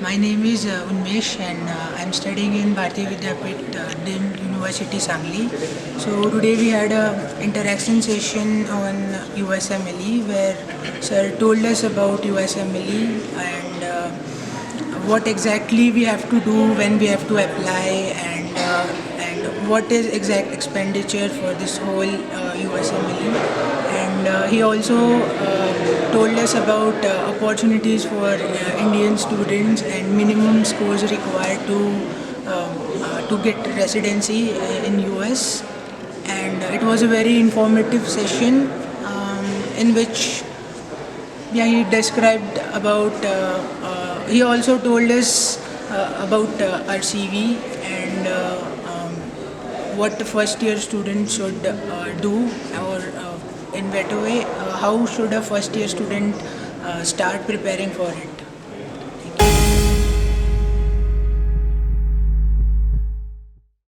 My name is Unmesh and I'm studying in Bharatiya Vidyapeeth, DIM University, Sangli. So today we had a interaction session on USMLE where sir told us about USMLE and what exactly we have to do when we have to apply and what is exact expenditure for this whole USMLE. And he also told us about opportunities for Indian students and minimum scores required to get residency in US. And it was a very informative session in which he described about. He also told us about our CV and what the first year student should do, or in better way, how should a first year student start preparing for it.